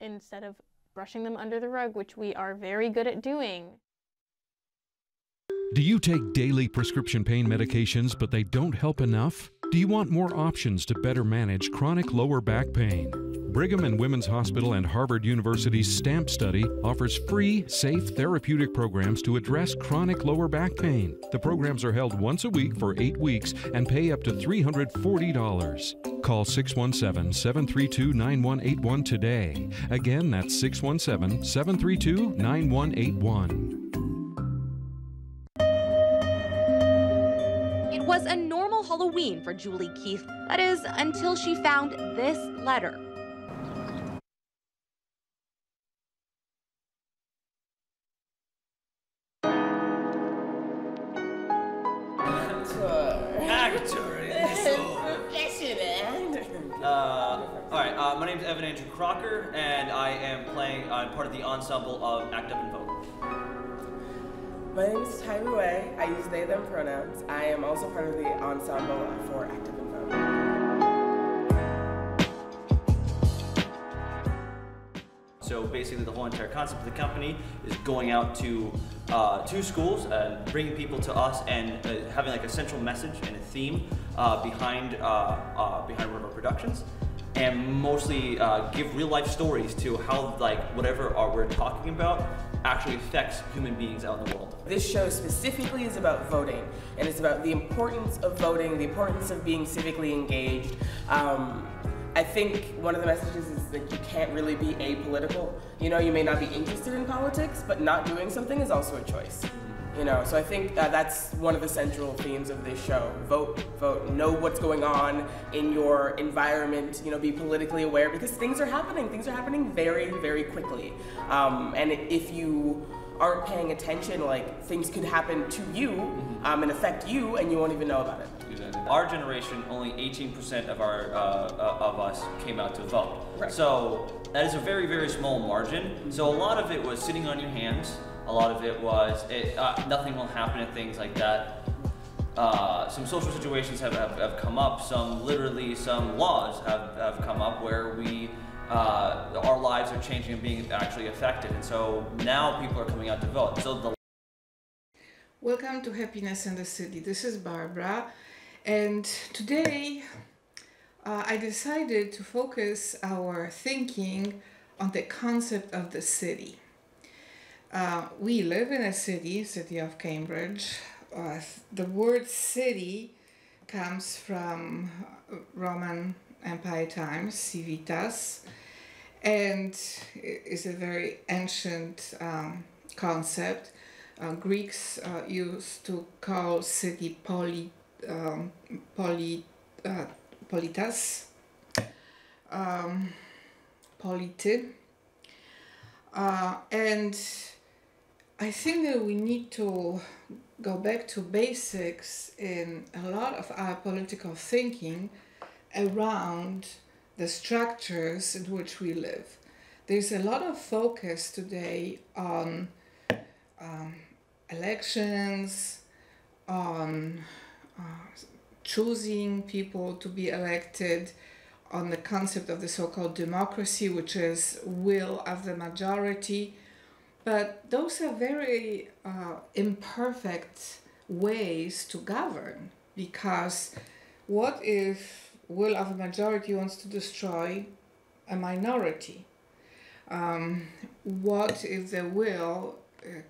instead of brushing them under the rug, which we are very good at doing. Do you take daily prescription pain medications but they don't help enough? Do you want more options to better manage chronic lower back pain? Brigham and Women's Hospital and Harvard University's STAMP study offers free, safe therapeutic programs to address chronic lower back pain. The programs are held once a week for 8 weeks and pay up to $340. Call 617-732-9181 today. Again, that's 617-732-9181. It was a normal Halloween for Julie Keith. That is, until she found this letter. My name is Evan Andrew Crocker, and I'm part of the ensemble of Act Up and Vote. My name is Ty Rue. I use they, them pronouns. I am also part of the ensemble for Act Up and Vote. So basically the whole entire concept of the company is going out to schools and bringing people to us and having like a central message and a theme behind one of our productions. And mostly give real life stories to how like whatever we're talking about actually affects human beings out in the world. This show specifically is about voting, and it's about the importance of voting, the importance of being civically engaged. I think one of the messages is that you can't really be apolitical. You know, you may not be interested in politics, but not doing something is also a choice. You know, so I think that's one of the central themes of this show. Vote, vote, know what's going on in your environment, you know, be politically aware, because things are happening very, very quickly. And if you aren't paying attention, like, things could happen to you and affect you, and you won't even know about it. Our generation, only 18% of us came out to vote. Right. So that is a very, very small margin. So a lot of it was sitting on your hands. A lot of it was, nothing will happen and things like that. Some social situations have come up, some laws have come up where our lives are changing and being actually affected. And so now people are coming out to vote. So Welcome to Happiness in the City. This is Barbara. And today I decided to focus our thinking on the concept of the city. We live in a city of Cambridge. The word city comes from Roman Empire times, civitas, and is a very ancient concept. Greeks used to call city politas, polity, and I think that we need to go back to basics in a lot of our political thinking around the structures in which we live. There's a lot of focus today on elections, on choosing people to be elected, on the concept of the so-called democracy, which is will of the majority. But those are very imperfect ways to govern, because what if will of a majority wants to destroy a minority? What if the will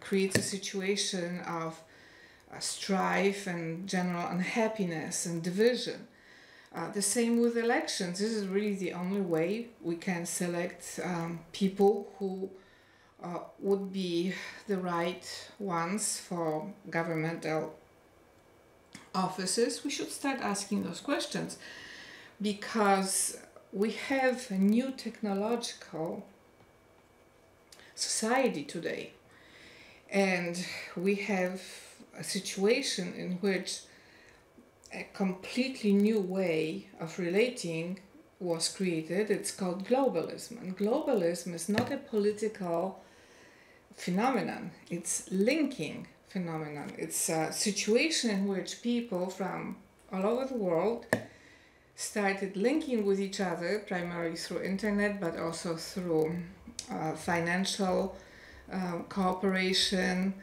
creates a situation of strife and general unhappiness and division? The same with elections. This is really the only way we can select people who would be the right ones for governmental offices. We should start asking those questions, because we have a new technological society today, and we have a situation in which a completely new way of relating was created. It's called globalism, and globalism is not a political phenomenon, it's linking phenomenon. It's a situation in which people from all over the world started linking with each other, primarily through internet, but also through financial cooperation,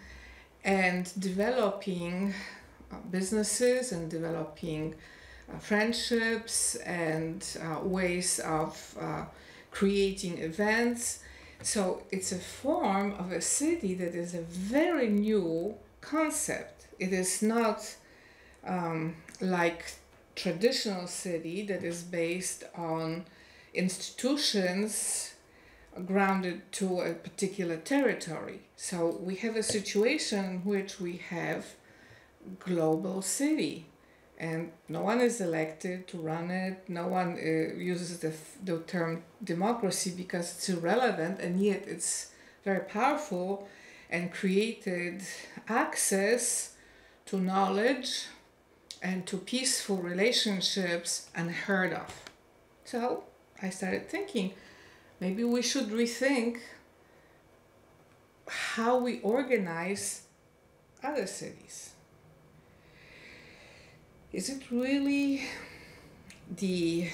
and developing businesses and developing friendships and ways of creating events. So it's a form of a city that is a very new concept. It is not like traditional city that is based on institutions grounded to a particular territory. So we have a situation in which we have global city, and no one is elected to run it. No one uses the term democracy because it's irrelevant, and yet it's very powerful and created access to knowledge and to peaceful relationships unheard of. So I started thinking, maybe we should rethink how we organize other cities. Is it really the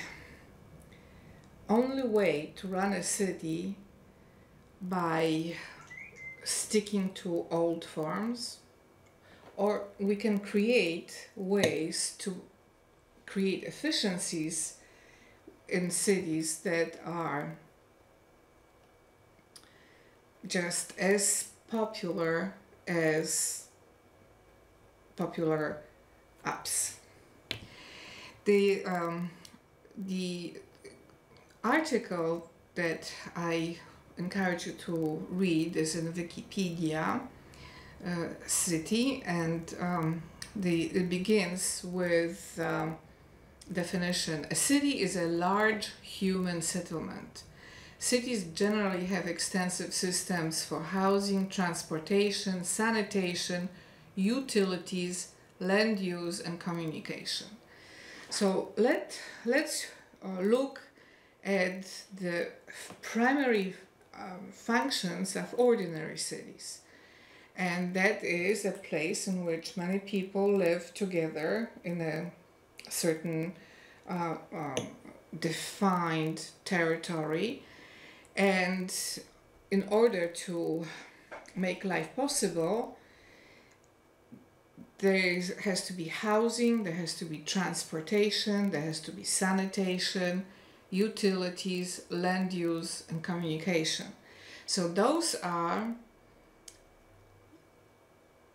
only way to run a city by sticking to old forms? Or we can create ways to create efficiencies in cities that are just as popular as popular apps. The article that I encourage you to read is in Wikipedia city, and it begins with definition. A city is a large human settlement. Cities generally have extensive systems for housing, transportation, sanitation, utilities, land use, and communication. So let's look at the primary functions of ordinary cities. And that is a place in which many people live together in a certain defined territory. And in order to make life possible, there has to be housing, there has to be transportation, there has to be sanitation, utilities, land use, and communication. So those are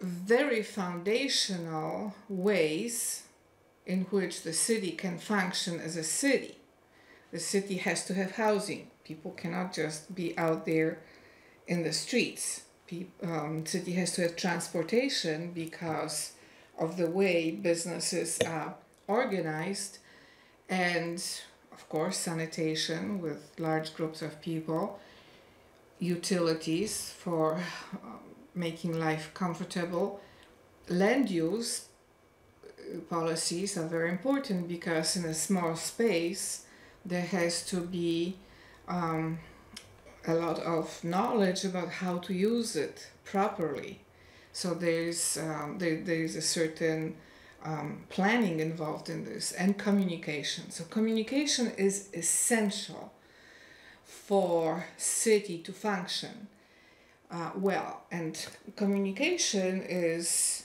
very foundational ways in which the city can function as a city. The city has to have housing. People cannot just be out there in the streets. City has to have transportation because of the way businesses are organized, and of course sanitation with large groups of people, utilities for making life comfortable. Land use policies are very important because in a small space there has to be a lot of knowledge about how to use it properly. So there is a certain planning involved in this, and communication. So communication is essential for city to function well, and communication is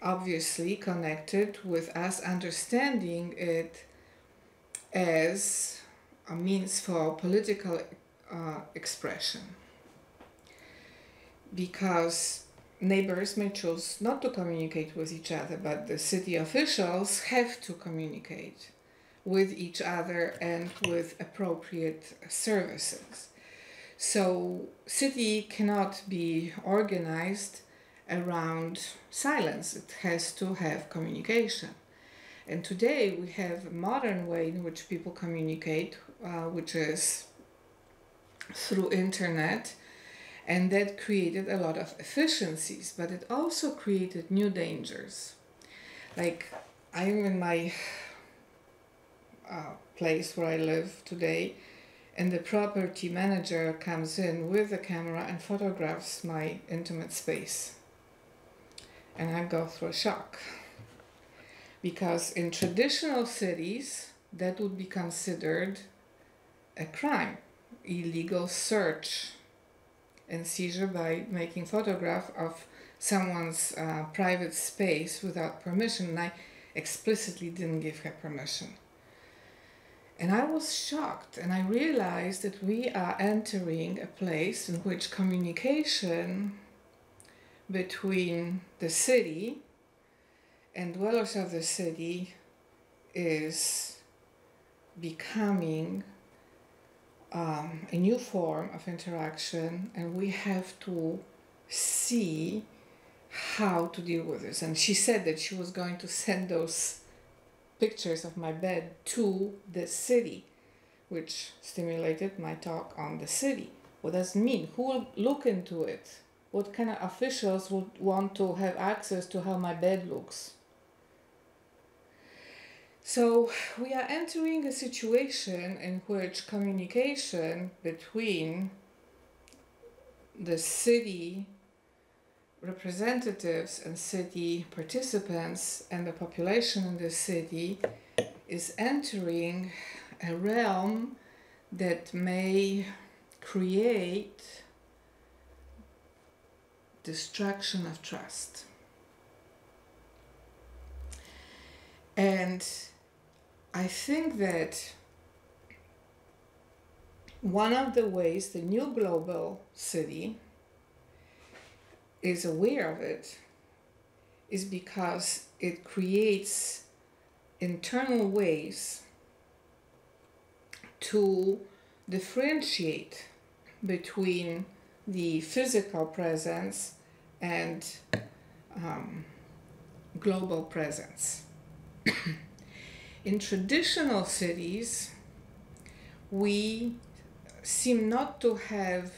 obviously connected with us understanding it as a means for political expression, because neighbors may choose not to communicate with each other, but the city officials have to communicate with each other and with appropriate services. So city cannot be organized around silence. It has to have communication. And today we have a modern way in which people communicate, which is through internet, and that created a lot of efficiencies, but it also created new dangers. Like, I'm in my place where I live today, and the property manager comes in with a camera and photographs my intimate space. And I go through a shock. Because in traditional cities, that would be considered a crime, illegal search and seizure by making photograph of someone's private space without permission. And I explicitly didn't give her permission. And I was shocked, and I realized that we are entering a place in which communication between the city and dwellers of the city is becoming a new form of interaction, and we have to see how to deal with this. And she said that she was going to send those pictures of my bed to the city, which stimulated my talk on the city. What does it mean? Who will look into it? What kind of officials would want to have access to how my bed looks? So we are entering a situation in which communication between the city representatives and city participants and the population in the city is entering a realm that may create destruction of trust. And I think that one of the ways the new global city is aware of it is because it creates internal ways to differentiate between the physical presence and global presence. In traditional cities, we seem not to have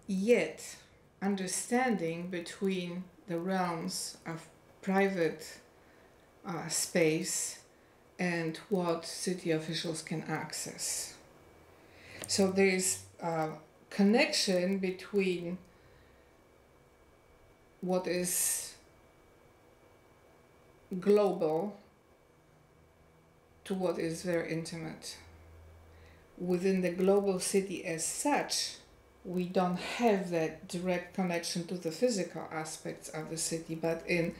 yet understanding between the realms of private space and what city officials can access. So there is a connection between what is global to what is very intimate. Within the global city as such, we don't have that direct connection to the physical aspects of the city, but in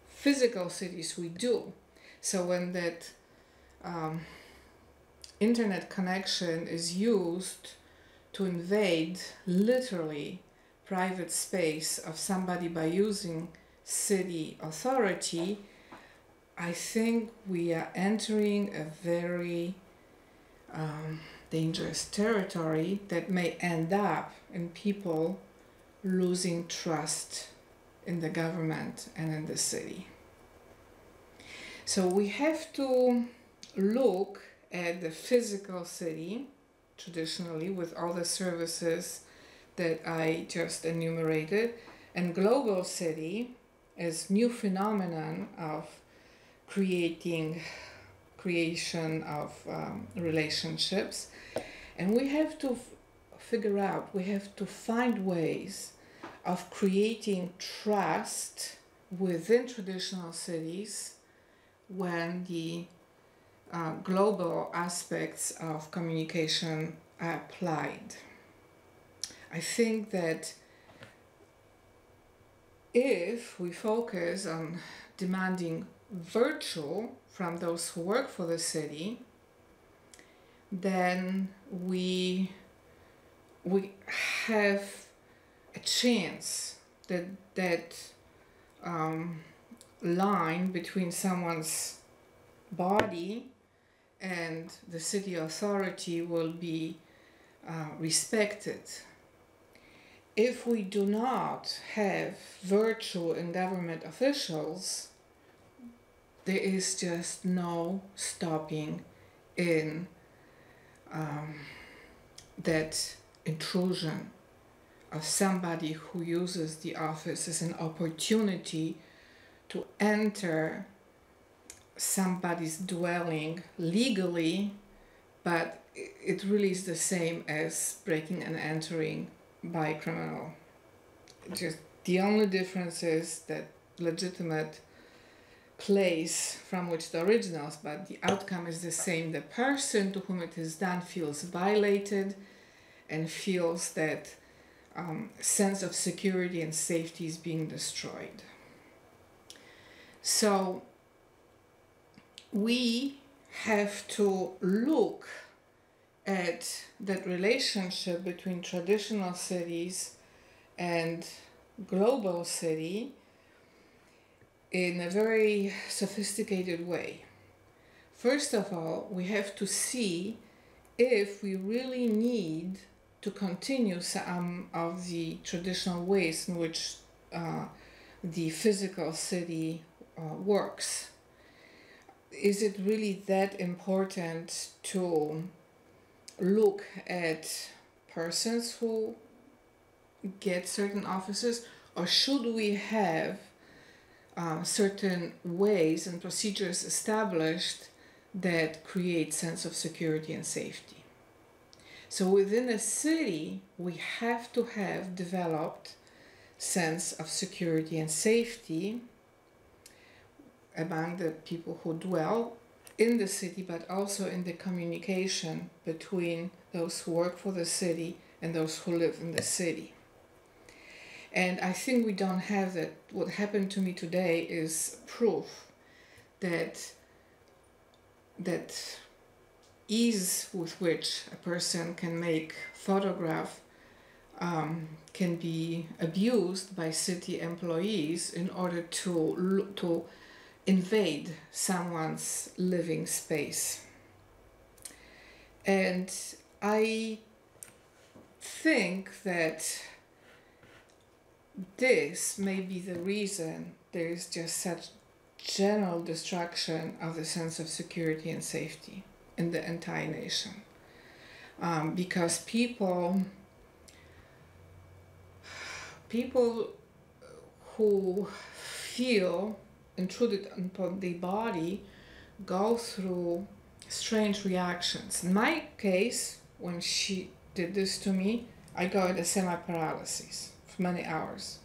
physical cities we do. So when that internet connection is used to invade literally private space of somebody by using city authority, I think we are entering a very dangerous territory that may end up in people losing trust in the government and in the city. So we have to look at the physical city traditionally with all the services that I just enumerated, and global city as new phenomenon of creation of relationships. And we have to figure out, we have to find ways of creating trust within traditional cities when the global aspects of communication are applied. I think that if we focus on demanding virtue from those who work for the city, then we have a chance that line between someone's body and the city authority will be respected. If we do not have virtue in government officials, there is just no stopping in that intrusion of somebody who uses the office as an opportunity to enter somebody's dwelling legally, but it really is the same as breaking and entering by criminal. Just the only difference is that legitimate place from which the originals, but the outcome is the same. The person to whom it is done feels violated and feels that sense of security and safety is being destroyed. So we have to look at that relationship between traditional cities and global city in a very sophisticated way. First of all, we have to see if we really need to continue some of the traditional ways in which the physical city works. Is it really that important to look at persons who get certain offices, or should we have certain ways and procedures established that create sense of security and safety? So within a city, we have to have developed sense of security and safety among the people who dwell in the city, but also in the communication between those who work for the city and those who live in the city. And I think we don't have that. What happened to me today is proof that ease with which a person can make photograph can be abused by city employees in order to invade someone's living space. And I think that this may be the reason there is just such general destruction of the sense of security and safety in the entire nation. Because people who feel intruded upon the body go through strange reactions. In my case, when she did this to me, I go into semi-paralysis for many hours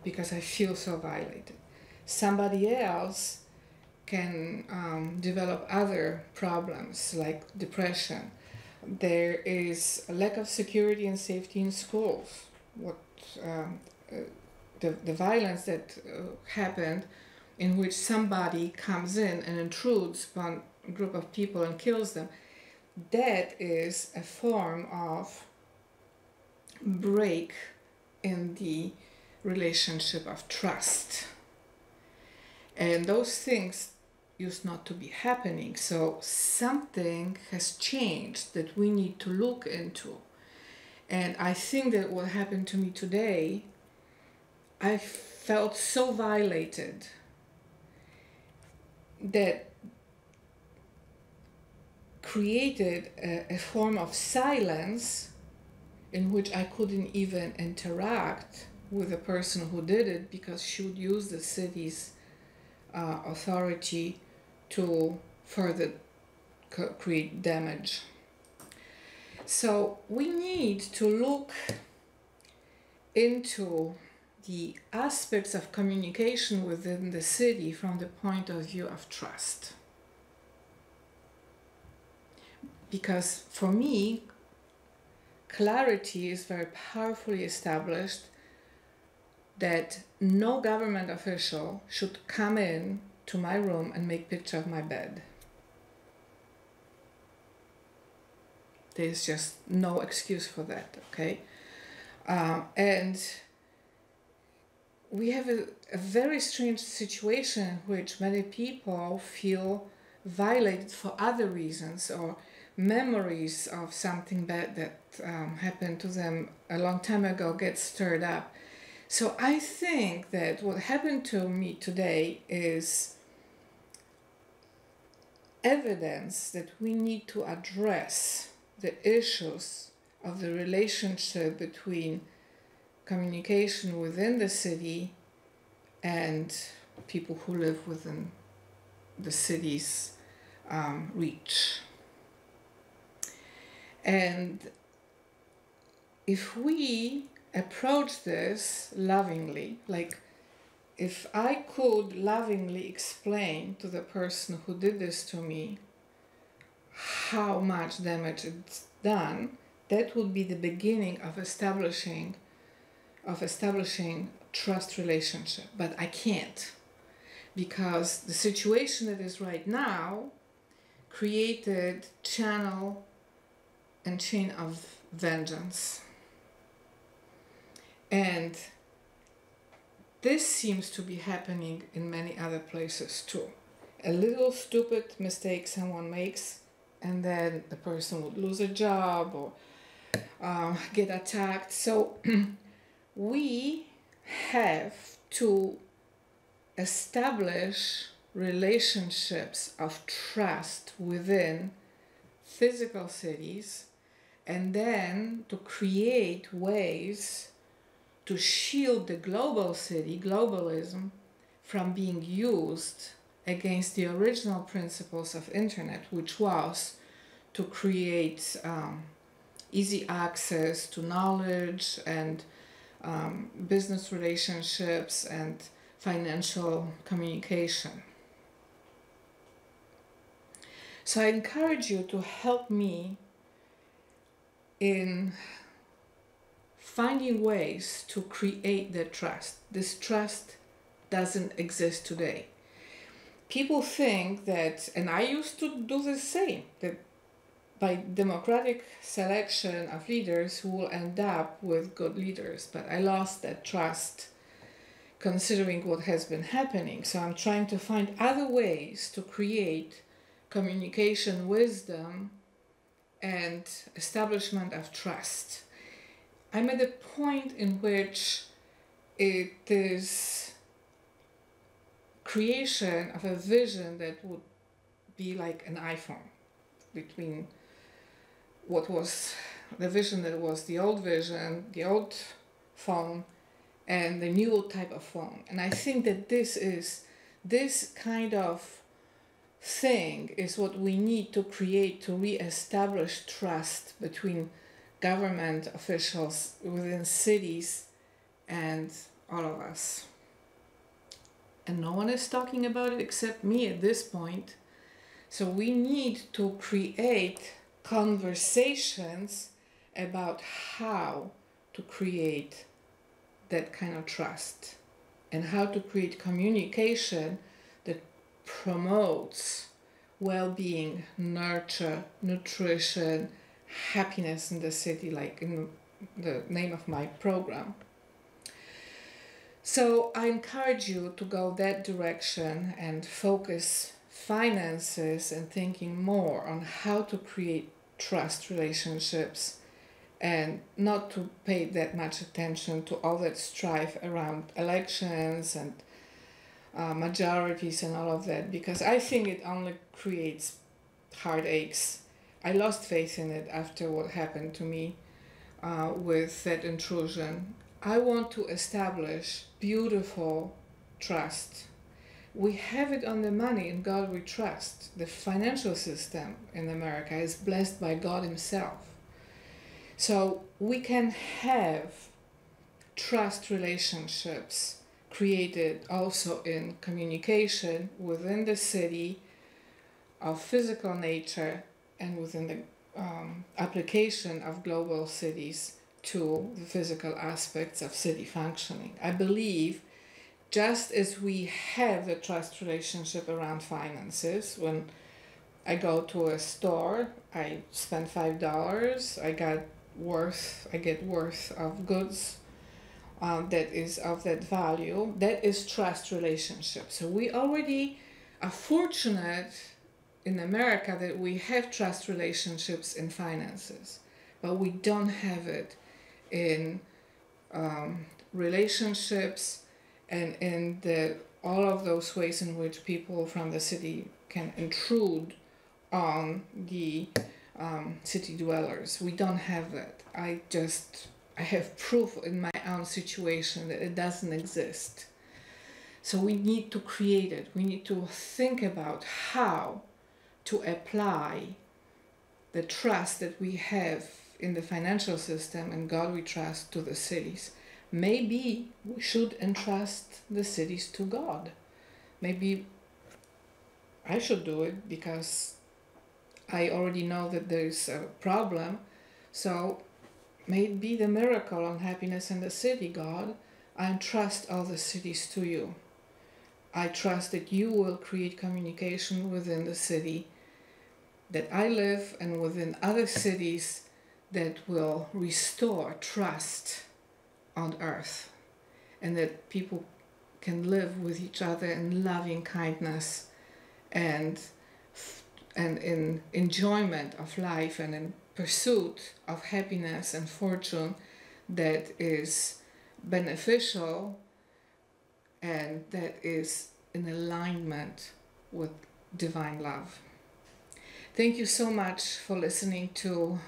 because I feel so violated. Somebody else can develop other problems like depression. There is a lack of security and safety in schools. The violence that happened, in which somebody comes in and intrudes upon a group of people and kills them, that is a form of break in the relationship of trust. And those things used not to be happening. So something has changed that we need to look into. And I think that what happened to me today, I felt so violated that created a form of silence in which I couldn't even interact with the person who did it, because she would use the city's authority to further create damage. So we need to look into the aspects of communication within the city from the point of view of trust. Because for me, clarity is very powerfully established that no government official should come in to my room and make a picture of my bed. There's just no excuse for that, okay? And we have a very strange situation in which many people feel violated for other reasons, or memories of something bad that happened to them a long time ago get stirred up. So I think that what happened to me today is evidence that we need to address the issues of the relationship between communication within the city and people who live within the city's reach. And if we approach this lovingly, like if I could lovingly explain to the person who did this to me how much damage it's done, that would be the beginning of establishing trust relationship. But I can't, because the situation that is right now created channel and chain of vengeance. And this seems to be happening in many other places too. A little stupid mistake someone makes, and then the person would lose a job or get attacked. So we have to establish relationships of trust within physical cities, and then to create ways to shield the global city, globalism, from being used against the original principles of internet, which was to create easy access to knowledge and business relationships and financial communication. So I encourage you to help me in finding ways to create the trust. This trust doesn't exist today. People think that, and I used to do the same, that by democratic selection of leaders who will end up with good leaders, but I lost that trust considering what has been happening. So I'm trying to find other ways to create communication wisdom and establishment of trust. I'm at a point in which it is creation of a vision that would be like an iPhone, between what was the vision that was the old vision, the old phone, and the new type of phone. And I think that this kind of thing is what we need to create to re-establish trust between government officials within cities and all of us. And no one is talking about it except me at this point. So we need to create conversations about how to create that kind of trust and how to create communication that promotes well-being, nurture, nutrition, happiness in the city, like in the name of my program. So I encourage you to go that direction and focus finances and thinking more on how to create trust relationships and not to pay that much attention to all that strife around elections and majorities and all of that, because I think it only creates heartaches. I lost faith in it after what happened to me with that intrusion. I want to establish beautiful trust. We have it on the money. In God we trust. The financial system in America is blessed by God Himself. So we can have trust relationships created also in communication within the city of physical nature and within the application of global cities to the physical aspects of city functioning. I believe just as we have the trust relationship around finances, when I go to a store, I spend $5, I get worth of goods that is of that value. That is trust relationship. So we already are fortunate in America that we have trust relationships in finances, but we don't have it in relationships and in all of those ways in which people from the city can intrude on the city dwellers. We don't have that. I have proof in my own situation that it doesn't exist. So we need to create it. We need to think about how to apply the trust that we have in the financial system and God we trust to the cities. maybe we should entrust the cities to God. Maybe I should do it because I already know that there's a problem. So may it be the miracle on happiness in the city, God. I entrust all the cities to you. I trust that you will create communication within the city that I live and within other cities that will restore trust on earth, and that people can live with each other in loving kindness and in enjoyment of life and in pursuit of happiness and fortune that is beneficial and that is in alignment with divine love. Thank you so much for listening to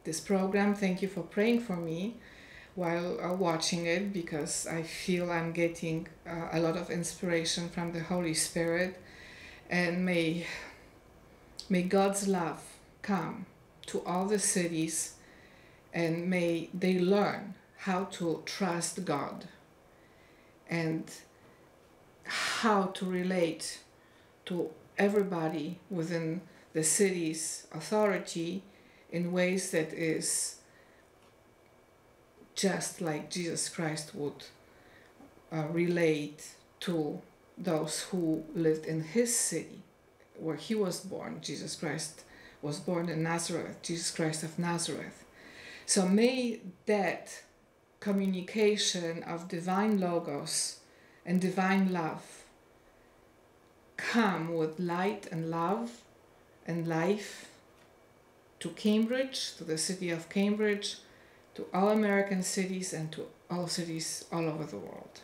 this program. Thank you for praying for me while watching it, because I feel I'm getting a lot of inspiration from the Holy Spirit. And may God's love come to all the cities, and may they learn how to trust God and how to relate to everybody within the city's authority in ways that is just like Jesus Christ would relate to those who lived in his city where he was born. Jesus Christ was born in Nazareth, Jesus Christ of Nazareth. So may that communication of divine logos and divine love come with light and love and life to Cambridge, to the city of Cambridge, to all American cities, and to all cities all over the world.